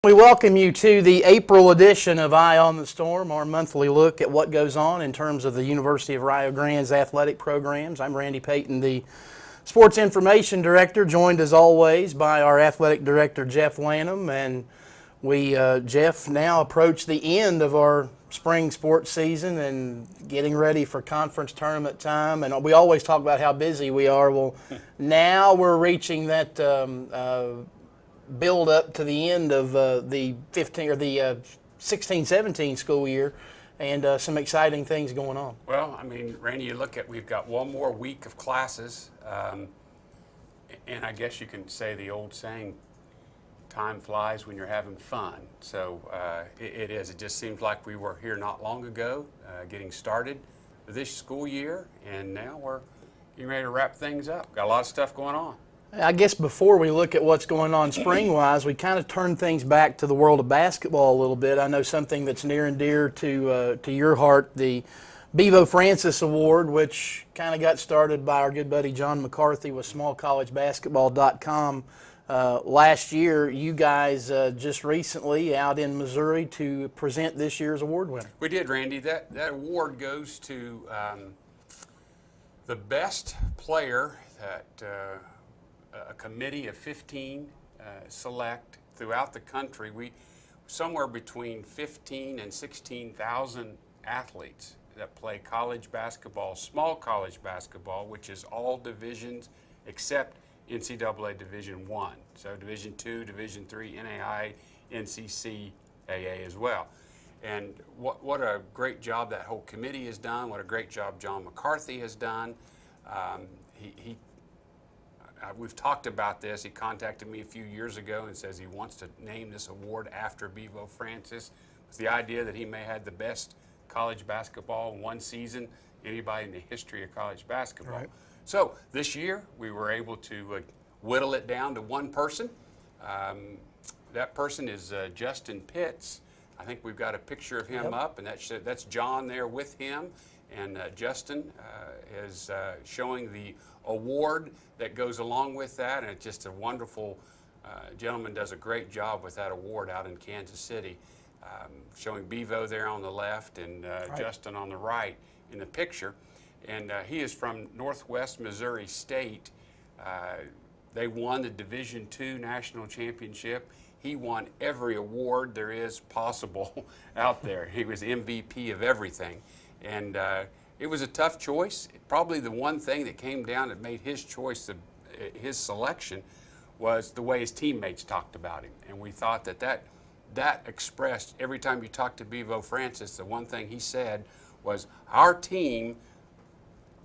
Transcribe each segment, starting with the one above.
We welcome you to the April edition of Eye on the Storm, our monthly look at what goes on in terms of the University of Rio Grande's athletic programs. I'm Randy Payton, the Sports Information Director, joined as always by our Athletic Director, Jeff Lanham. And we, Jeff, now approach the end of our spring sports season and getting ready for conference tournament time. And we always talk about how busy we are. Well, now we're reaching that build up to the end of the 16-17 school year, and some exciting things going on. Well, I mean, Randy, you look at, we've got one more week of classes, and I guess you can say the old saying, time flies when you're having fun. So it is. It just seems like we were here not long ago, getting started this school year, and now we're getting ready to wrap things up. Got a lot of stuff going on. I guess before we look at what's going on spring-wise, we kind of turn things back to the world of basketball a little bit. I know something that's near and dear to your heart, the Bevo Francis Award, which kind of got started by our good buddy John McCarthy with smallcollegebasketball.com. Last year, you guys just recently out in Missouri to present this year's award winner. We did, Randy. That award goes to the best player that a committee of 15 select throughout the country. We somewhere between 15 and 16,000 athletes that play college basketball, small college basketball, which is all divisions except NCAA Division I. So Division II, Division III, NAI, NCCAA as well. And what a great job that whole committee has done. What a great job John McCarthy has done. We've talked about this. He contacted me a few years ago and says he wants to name this award after Bevo Francis. It's the idea that he may have had the best college basketball in one season anybody in the history of college basketball. Right. So this year we were able to whittle it down to one person. That person is Justin Pitts. I think we've got a picture of him up, and that's John there with him. And Justin is showing the award that goes along with that, and it's just a wonderful gentleman. Does a great job with that award out in Kansas City, showing Bevo there on the left and Justin on the right in the picture. And he is from Northwest Missouri State. They won the Division II National Championship. He won every award there is possible out there. He was MVP of everything. And it was a tough choice. Probably the one thing that came down that made his choice, his selection, was the way his teammates talked about him. And we thought that expressed, every time you talked to Bevo Francis, the one thing he said was, our team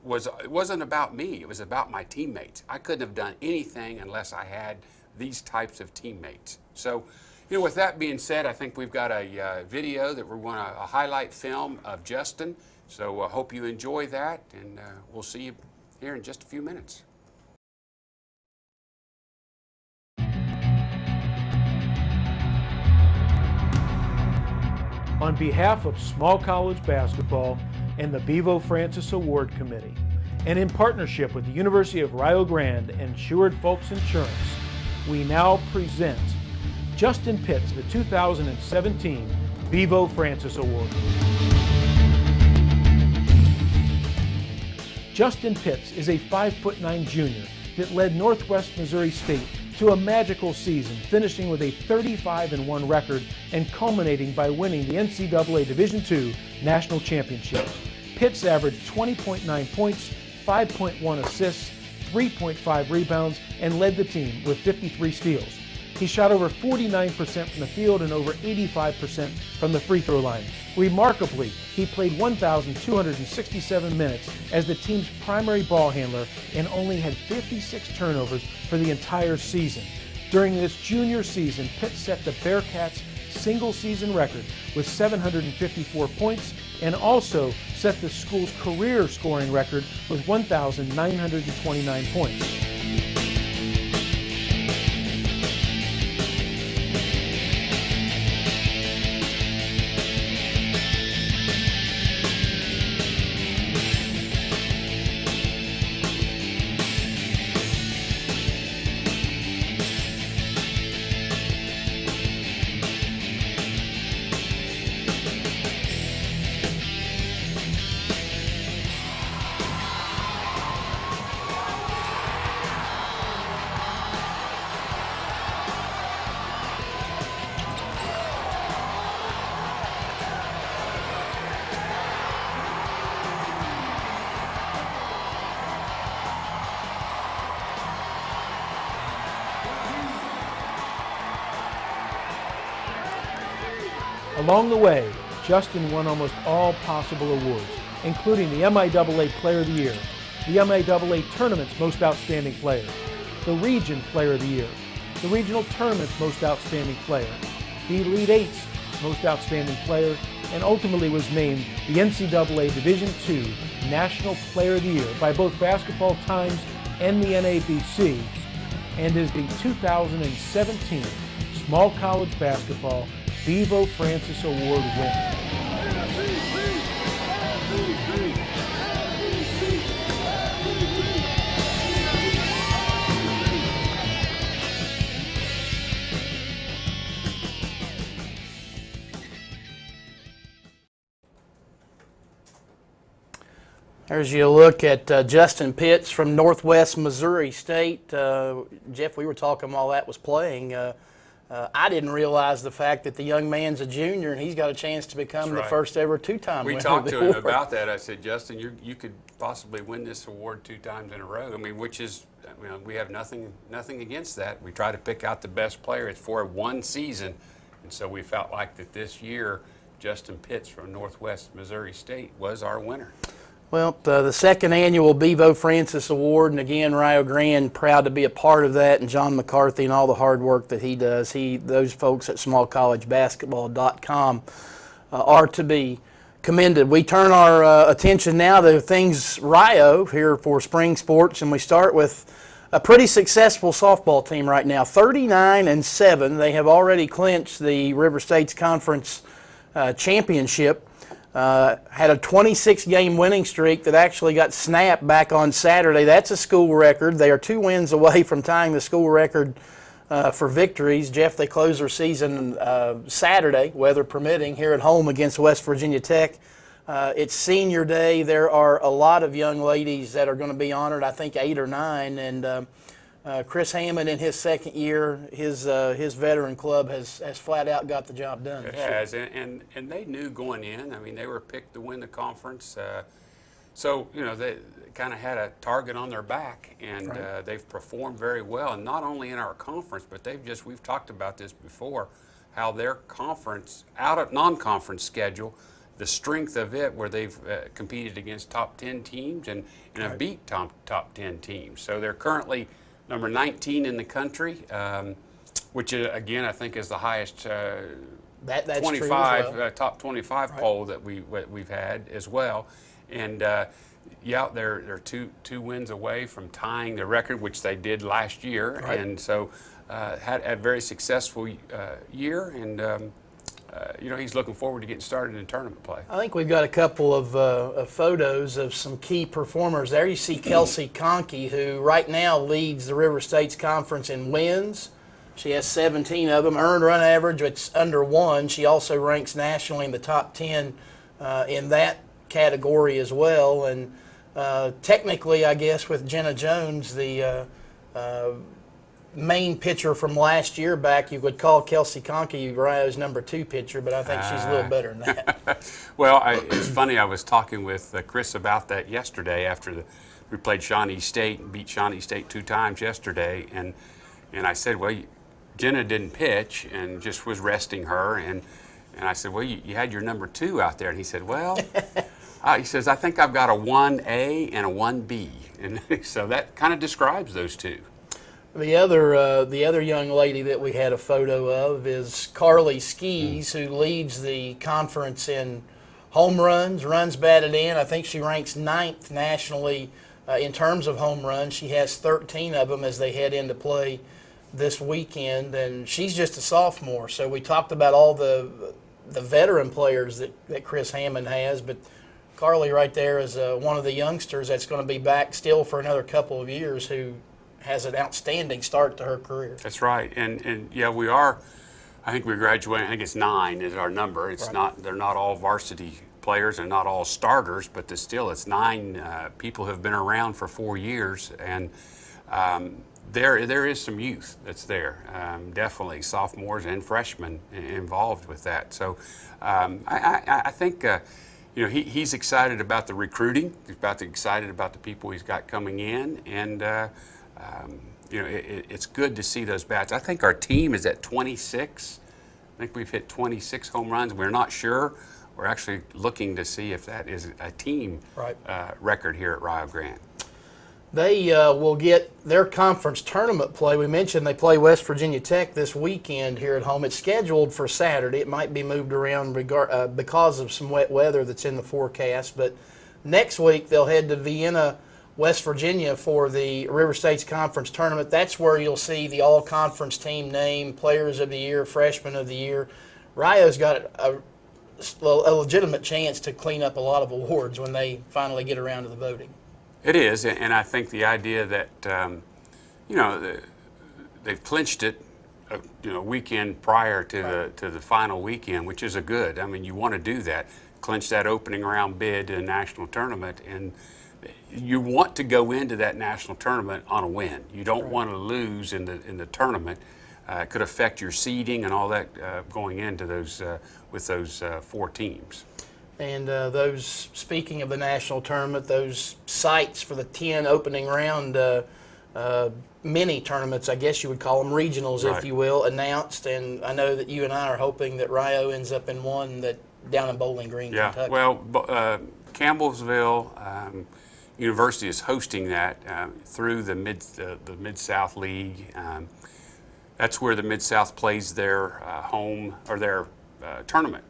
it wasn't about me, it was about my teammates. I couldn't have done anything unless I had these types of teammates. So, with that being said, I think we've got a video that we want a highlight film of Justin. So I hope you enjoy that, and we'll see you here in just a few minutes. On behalf of Small College Basketball and the Bevo Francis Award Committee, and in partnership with the University of Rio Grande and Sherwood Folks Insurance, we now present Justin Pitts, the 2017 Bevo Francis Award. Justin Pitts is a 5'9" junior that led Northwest Missouri State to a magical season, finishing with a 35-1 record and culminating by winning the NCAA Division II National Championship. Pitts averaged 20.9 points, 5.1 assists, 3.5 rebounds, and led the team with 53 steals. He shot over 49% from the field and over 85% from the free throw line. Remarkably, he played 1,267 minutes as the team's primary ball handler and only had 56 turnovers for the entire season. During this junior season, Pitts set the Bearcats' single-season record with 754 points and also set the school's career scoring record with 1,929 points. Along the way, Justin won almost all possible awards, including the MIAA Player of the Year, the MIAA Tournament's Most Outstanding Player, the Region Player of the Year, the Regional Tournament's Most Outstanding Player, the Elite Eight's Most Outstanding Player, and ultimately was named the NCAA Division II National Player of the Year by both Basketball Times and the NABC, and is the 2017 Small College Basketball Bevo Francis Award winner. As you look at Justin Pitts from Northwest Missouri State, Jeff, we were talking while that was playing. I didn't realize the fact that the young man's a junior and he's got a chance to become the first ever two-time winner. We talked to him about that. I said, Justin, you could possibly win this award 2 times in a row. I mean, which is, we have nothing against that. We try to pick out the best player. It's for one season, and so we felt like that this year, Justin Pitts from Northwest Missouri State was our winner. Well, the second annual Bevo Francis Award, and again, Rio Grande proud to be a part of that, and John McCarthy and all the hard work that he does. Those folks at smallcollegebasketball.com are to be commended. We turn our attention now to things Rio here for spring sports, and we start with a pretty successful softball team right now, 39-7. They have already clinched the River States Conference championship. Had a 26-game winning streak that actually got snapped back on Saturday. That's a school record. They are 2 wins away from tying the school record for victories. Jeff, they close their season Saturday, weather permitting, here at home against West Virginia Tech. It's senior day. There are a lot of young ladies that are going to be honored, I think 8 or 9, and Chris Hammond in his second year, his veteran club has flat out got the job done. It has, and they knew going in. I mean, they were picked to win the conference, so they kind of had a target on their back, and they've performed very well. And not only in our conference, but we've talked about this before, how their conference out of non-conference schedule, the strength of it, where they've competed against top 10 teams and have beat top 10 teams. So they're currently number 19 in the country, which again I think is the highest that's 25 well. Top 25 poll that we've had as well, and they're two wins away from tying the record, which they did last year, and so had a very successful year, and he's looking forward to getting started in tournament play. I think we've got a couple of photos of some key performers there. You see Kelsey Conkey, who right now leads the River States Conference in wins. She has 17 of them. Earned run average, it's under 1. She also ranks nationally in the top 10 in that category as well. And technically, I guess, with Jenna Jones, the main pitcher from last year back, you would call Kelsey Conkey Rio's number 2 pitcher, but I think she's a little better than that. Well, it's funny, I was talking with Chris about that yesterday after we played Shawnee State and beat Shawnee State 2 times yesterday, and I said, well, Jenna didn't pitch and just was resting her, and I said, well, you had your number 2 out there, and he said, well, he says, I think I've got a 1A and a 1B, and so that kind of describes those 2. The other young lady that we had a photo of is Carly Skis, who leads the conference in home runs batted in. I think she ranks 9th nationally in terms of home runs. She has 13 of them as they head into play this weekend, and she's just a sophomore. So we talked about all the veteran players that Chris Hammond has, but Carly right there is one of the youngsters that's going to be back still for another couple of years, who has an outstanding start to her career. That's right, and yeah, we are. I think we graduated. I think it's 9 is our number. It's not. They're not all varsity players and not all starters, but still, it's 9 people who have been around for 4 years, and there is some youth that's there. Definitely sophomores and freshmen involved with that. So I think. He's excited about the recruiting. He's excited about the people he's got coming in, and it's good to see those bats. I think our team is at 26 think we've hit 26 home runs. We're not sure. We're actually looking to see if that is a team Right. record here at Rio Grande. They will get their conference tournament play. We mentioned they play West Virginia Tech this weekend here at home. It's scheduled for Saturday. It might be moved around because of some wet weather that's in the forecast. But next week they'll head to Vienna, West Virginia for the River States Conference tournament. That's where you'll see the all-conference team name, players of the year, freshmen of the year. Rio's got a legitimate chance to clean up a lot of awards when they finally get around to the voting. It is, and I think the idea that, they've clinched it, a weekend prior to the final weekend, which is a good. I mean, you want to do that, clinch that opening round bid to the national tournament, and you want to go into that national tournament on a win. You don't want to lose in the tournament. It could affect your seeding and all that going into those with those 4 teams. And speaking of the national tournament, those sites for the 10 opening round mini tournaments, I guess you would call them, regionals, Right. if you will, announced. And I know that you and I are hoping that Rio ends up in one that down in Bowling Green, Yeah, Kentucky. well, Campbellsville University is hosting that through the Mid-South League. That's where the Mid-South plays their home or their tournament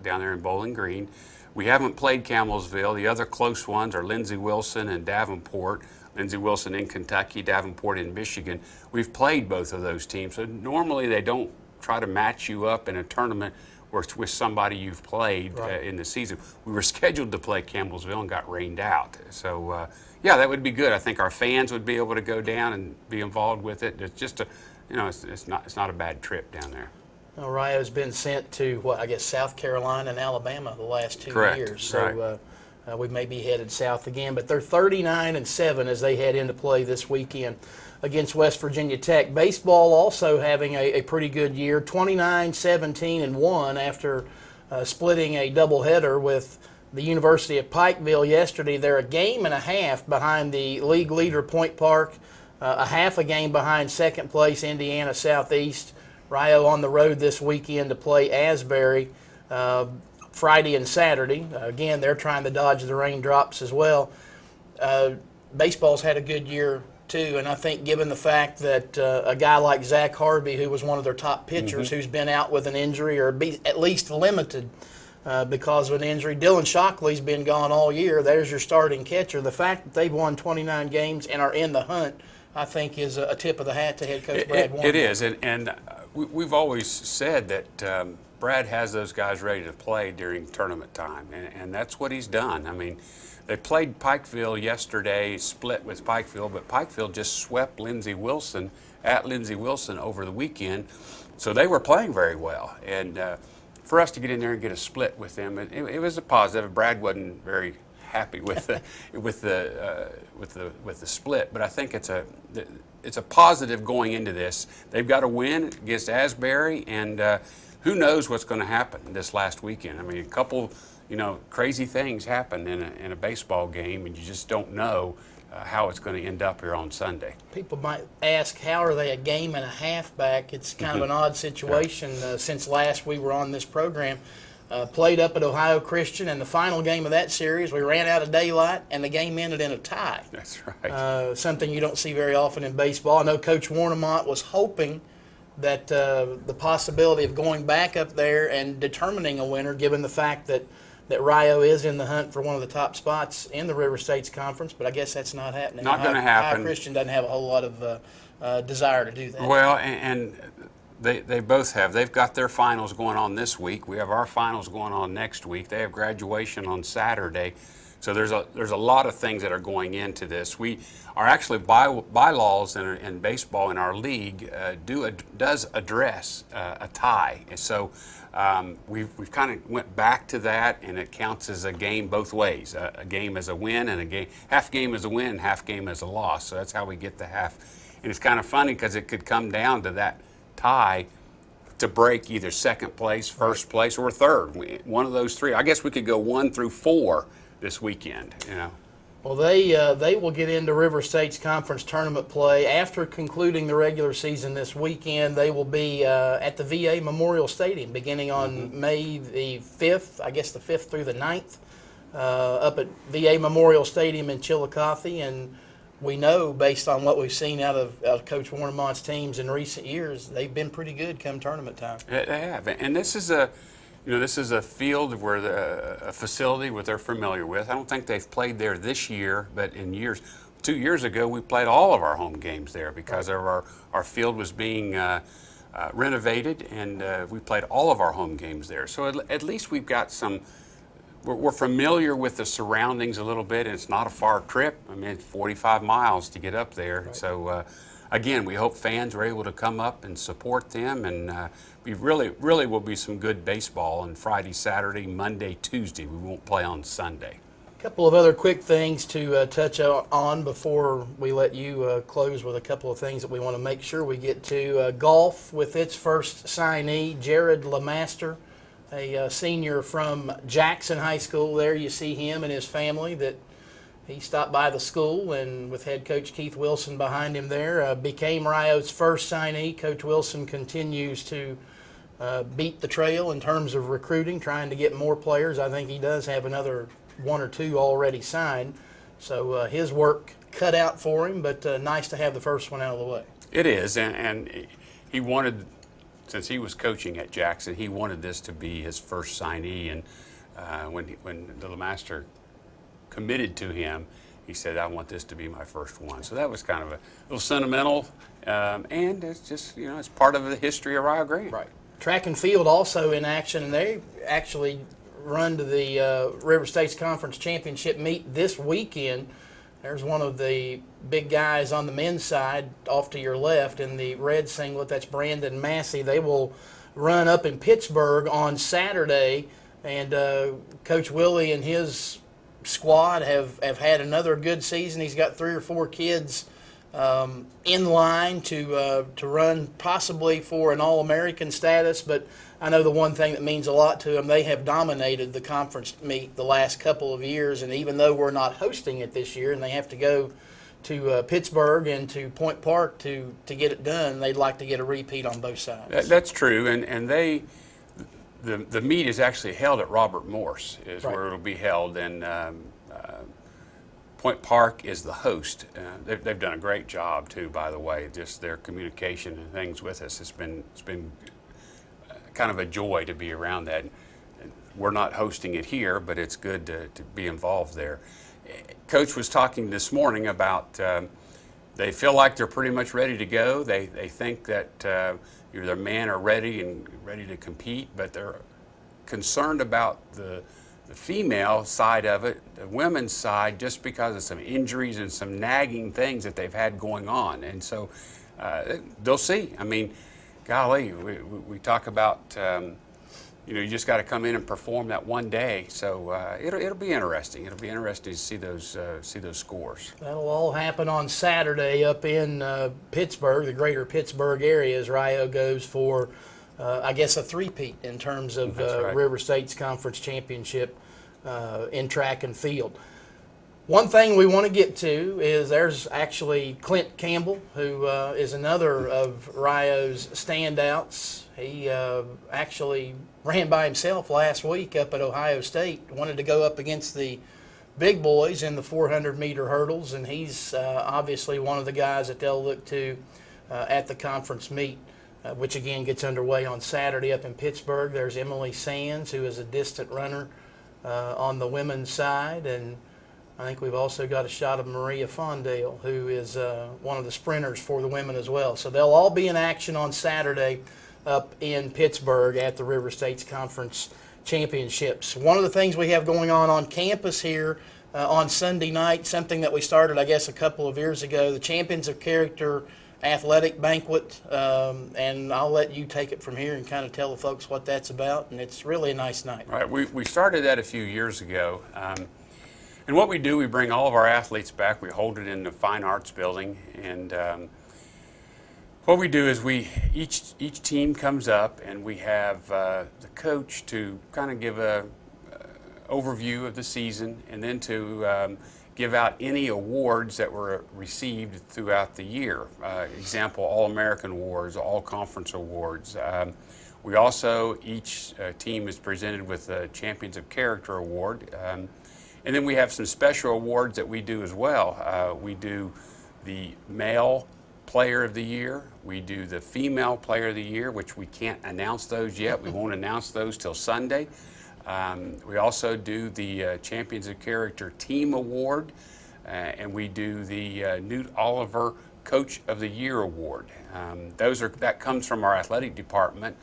down there in Bowling Green. We haven't played Campbellsville. The other close ones are Lindsey Wilson and Davenport. Lindsey Wilson in Kentucky, Davenport in Michigan. We've played both of those teams. So normally they don't try to match you up in a tournament with somebody you've played in the season. We were scheduled to play Campbellsville and got rained out. So yeah, that would be good. I think our fans would be able to go down and be involved with it. It's just it's not a bad trip down there. Well, Rio's been sent to, South Carolina and Alabama the last 2 Correct. years. So we may be headed south again. But they're 39-7 as they head into play this weekend against West Virginia Tech. Baseball also having a pretty good year, 29-17-1 after splitting a doubleheader with the University of Pikeville yesterday. They're a game and a half behind the league leader, Point Park, a half a game behind second place, Indiana Southeast. Rio on the road this weekend to play Asbury Friday and Saturday. Again, they're trying to dodge the raindrops as well. Baseball's had a good year too, and I think given the fact that a guy like Zach Harvey, who was one of their top pitchers, who's been out with an injury or at least limited because of an injury. Dylan Shockley's been gone all year. There's your starting catcher. The fact that they've won 29 games and are in the hunt, I think, is a tip of the hat to head coach Brad Warren. It is, and we've always said that Brad has those guys ready to play during tournament time, and that's what he's done. I mean, they played Pikeville yesterday, split with Pikeville, but Pikeville just swept Lindsey Wilson at Lindsey Wilson over the weekend, so they were playing very well. And for us to get in there and get a split with them, it was a positive. Brad wasn't very happy with the split, but I think it's a positive going into this. They've got a win against Asbury, and who knows what's going to happen this last weekend. I mean, a couple, crazy things happen in a baseball game, and you just don't know how it's going to end up here on Sunday. People might ask, how are they a game and a half back? It's kind of an odd situation. Since last we were on this program, played up at Ohio Christian, and the final game of that series, we ran out of daylight, and the game ended in a tie. That's right. Something you don't see very often in baseball. I know Coach Warnemont was hoping that the possibility of going back up there and determining a winner, given the fact that Rio is in the hunt for one of the top spots in the River States Conference, but I guess that's not happening. Not going to happen. Ohio Christian doesn't have a whole lot of desire to do that. Well, and they both have. They've got their finals going on this week. We have our finals going on next week. They have graduation on Saturday. So there's a lot of things that are going into this. We are actually bylaws in baseball in our league does address a tie. And so we've kind of went back to that, and it counts as a game both ways. A game as a win, and half game as a win, half game as a loss. So that's how we get the half. And it's kind of funny because it could come down to that tie to break either second place, first place, or third. One of those three. I guess we could go 1 through 4 this weekend. Well, they will get into River State's conference tournament play after concluding the regular season this weekend. They will be at the VA Memorial Stadium beginning on May the 5th, I guess the 5th through the 9th, up at VA Memorial Stadium in Chillicothe. And we know, based on what we've seen out of Coach Warnemont's teams in recent years, they've been pretty good come tournament time. They have, and this is a field where a facility where they're familiar with. I don't think they've played there this year, but in 2 years ago, we played all of our home games there because our field was being renovated, and we played all of our home games there. So at least we've got some. We're familiar with the surroundings a little bit, and it's not a far trip. I mean, it's 45 miles to get up there. Right. So, again, we hope fans are able to come up and support them, and we really will be some good baseball on Friday, Saturday, Monday, Tuesday. We won't play on Sunday. A couple of other quick things to touch on before we let you close with a couple of things that we want to make sure we get to. Golf with its first signee, Jared LeMaster, a senior from Jackson High School. There you see him and his family. That he stopped by the school, and with head coach Keith Wilson behind him there, became Rio's first signee. Coach Wilson continues to beat the trail in terms of recruiting, trying to get more players. I think he does have another one or two already signed. So his work cut out for him, but nice to have the first one out of the way. It is, and he wanted, since he was coaching at Jackson, he wanted this to be his first signee. And when the LeMaster committed to him, he said, "I want this to be my first one." So that was kind of a little sentimental, and it's just, it's part of the history of Rio Grande. Right. Track and field also in action, and they actually run to the River States Conference Championship meet this weekend. There's one of the big guys on the men's side off to your left in the red singlet. That's Brandon Massey. They will run up in Pittsburgh on Saturday, and Coach Willie and his squad have had another good season. He's got 3 or 4 kids in line to run possibly for an All-American status, but I know the one thing that means a lot to them, they have dominated the conference meet the last couple of years, and even though we're not hosting it this year and they have to go to Pittsburgh and to Point Park to get it done, they'd like to get a repeat on both sides. That's true, and the meet is actually held at Robert Morse, is right. where it'll be held, and Point Park is the host. They've done a great job too, by the way. Just their communication and things with us, it's been kind of a joy to be around that. And we're not hosting it here, but it's good to be involved there. Coach was talking this morning about they feel like they're pretty much ready to go. They think that their men are ready to compete, but they're concerned about the female side of it, the women's side, just because of some injuries and some nagging things that they've had going on. And so they'll see. I mean, golly, we talk about, you just got to come in and perform that one day. So it'll be interesting. It'll be interesting to see those scores. That'll all happen on Saturday up in Pittsburgh, the greater Pittsburgh area, as Rio goes for, I guess, a three-peat in terms of right. River State's conference championship in track and field. One thing we want to get to is there's actually Clint Campbell, who is another of Rio's standouts. He actually ran by himself last week up at Ohio State, wanted to go up against the big boys in the 400-meter hurdles, and he's obviously one of the guys that they'll look to at the conference meet, which again gets underway on Saturday up in Pittsburgh. There's Emily Sands, who is a distant runner on the women's side, and I think we've also got a shot of Maria Fondale, who is one of the sprinters for the women as well. So they'll all be in action on Saturday up in Pittsburgh at the River States Conference Championships. One of the things we have going on campus here on Sunday night, something that we started, I guess, a couple of years ago, the Champions of Character Athletic Banquet, and I'll let you take it from here and kind of tell the folks what that's about, and it's really a nice night. Right, we started that a few years ago. And what we do, we bring all of our athletes back. We hold it in the Fine Arts Building, and what we do is each team comes up, and we have the coach to kind of give a overview of the season, and then to give out any awards that were received throughout the year. Example, All-American Awards, All-Conference Awards. We also, each team is presented with a Champions of Character Award. And then we have some special awards that we do as well. We do the Male Player of the Year. We do the Female Player of the Year, which we can't announce those yet. We won't announce those till Sunday. We also do the Champions of Character Team Award, and we do the Newt Oliver Coach of the Year Award. That comes from our athletic department.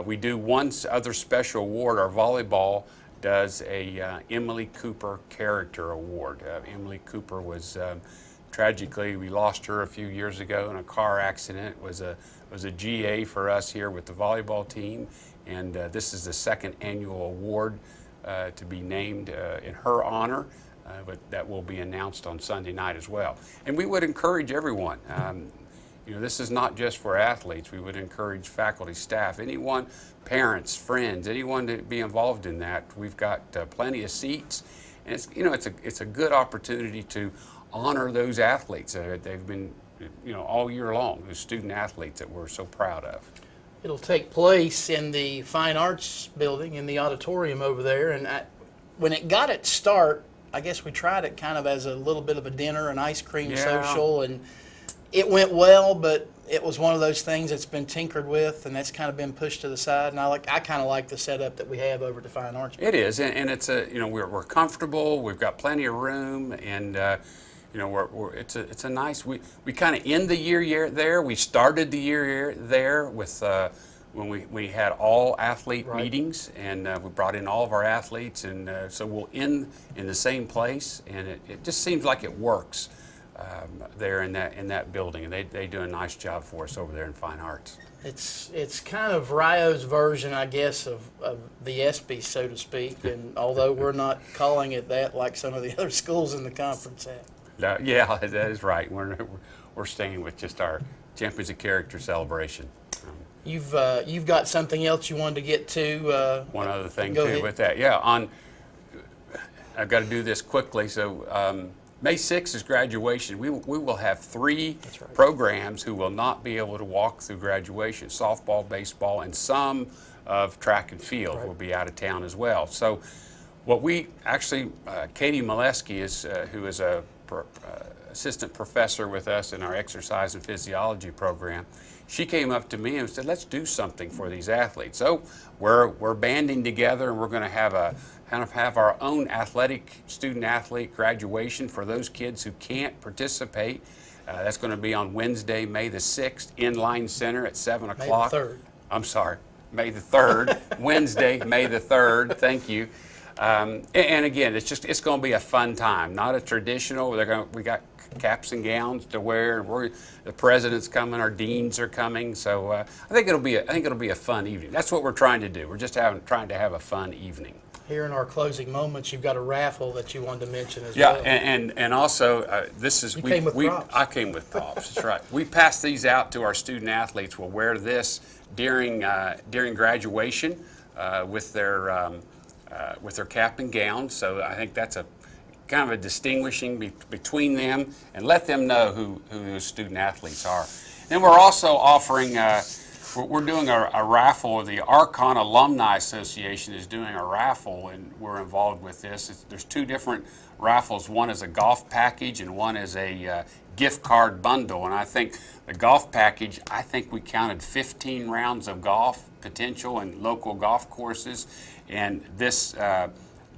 We do one other special award. Our volleyball does a Emily Cooper Character Award. Emily Cooper was tragically, we lost her a few years ago in a car accident. It was a GA for us here with the volleyball team, and this is the second annual award to be named in her honor, but that will be announced on Sunday night as well. And we would encourage everyone. This is not just for athletes. We would encourage faculty, staff, anyone, parents, friends, anyone to be involved in that. We've got plenty of seats, and it's a good opportunity to honor those athletes. They've been, all year long, those student athletes that we're so proud of. It'll take place in the Fine Arts Building in the auditorium over there. And when it got its start, I guess we tried it kind of as a little bit of a dinner, an ice cream social, and it went well, but it was one of those things that's been tinkered with, and that's kind of been pushed to the side. And I kind of like the setup that we have over at the Fine Arts Building. It is, and it's we're comfortable. We've got plenty of room, and it's a nice. We kind of end the year there. We started the year there with when we had all athlete meetings, and we brought in all of our athletes, and so we'll end in the same place, and it just seems like it works there in that building, and they do a nice job for us over there in Fine Arts. It's kind of Rio's version, I guess, of the ESPY, so to speak, and although we're not calling it that like some of the other schools in the conference have. Yeah, that is right. We're staying with just our Champions of Character celebration. You've got something else you wanted to get to. One other thing go too ahead. with that. Yeah, I've got to do this quickly. So May 6th is graduation. We will have 3 programs who will not be able to walk through graduation: softball, baseball, and some of track and field will be out of town as well. So what we actually, Katie Molesky, who is a assistant professor with us in our exercise and physiology program, she came up to me and said, let's do something for these athletes. So we're banding together, and we're going to have our own student athlete graduation for those kids who can't participate. That's going to be on Wednesday, May the 6th, Inline Center at 7 o'clock. May the 3rd. I'm sorry, May the 3rd, Wednesday, May the 3rd. Thank you. And again, it's going to be a fun time, not a traditional. We got caps and gowns to wear. The president's coming, our deans are coming. So I think it'll be a fun evening. That's what we're trying to do. We're just trying to have a fun evening. Here in our closing moments, you've got a raffle that you wanted to mention as Yeah, well. and also this is You came with props. I came with props. That's right. We pass these out to our student athletes. We'll wear this during graduation with their cap and gown. So I think that's a kind of a distinguishing between them, and let them know who those student athletes are. And we're also offering. We're doing a raffle. The Archon Alumni Association is doing a raffle, and we're involved with this. There's 2 different raffles. One is a golf package, and one is a gift card bundle. And I think the golf package, I think we counted 15 rounds of golf potential in local golf courses. And this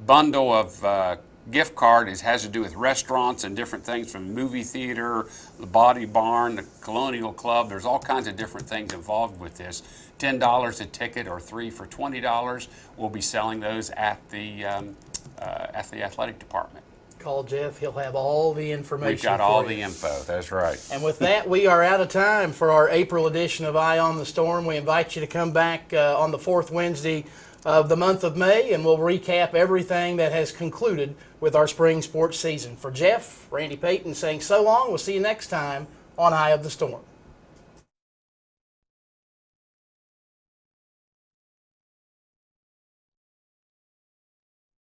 bundle of gift card has to do with restaurants and different things, from movie theater, the Body Barn, the Colonial Club. There's all kinds of different things involved with this. $10 a ticket, or 3 for $20. We'll be selling those at the athletic department. Call Jeff. He'll have all the information. We've got for all you. the info. That's right. And with that, we are out of time for our April edition of Eye on the Storm. We invite you to come back on the 4th Wednesday of the month of May, and we'll recap everything that has concluded with our spring sports season. For Jeff, Randy Payton saying so long. We'll see you next time on Eye of the Storm.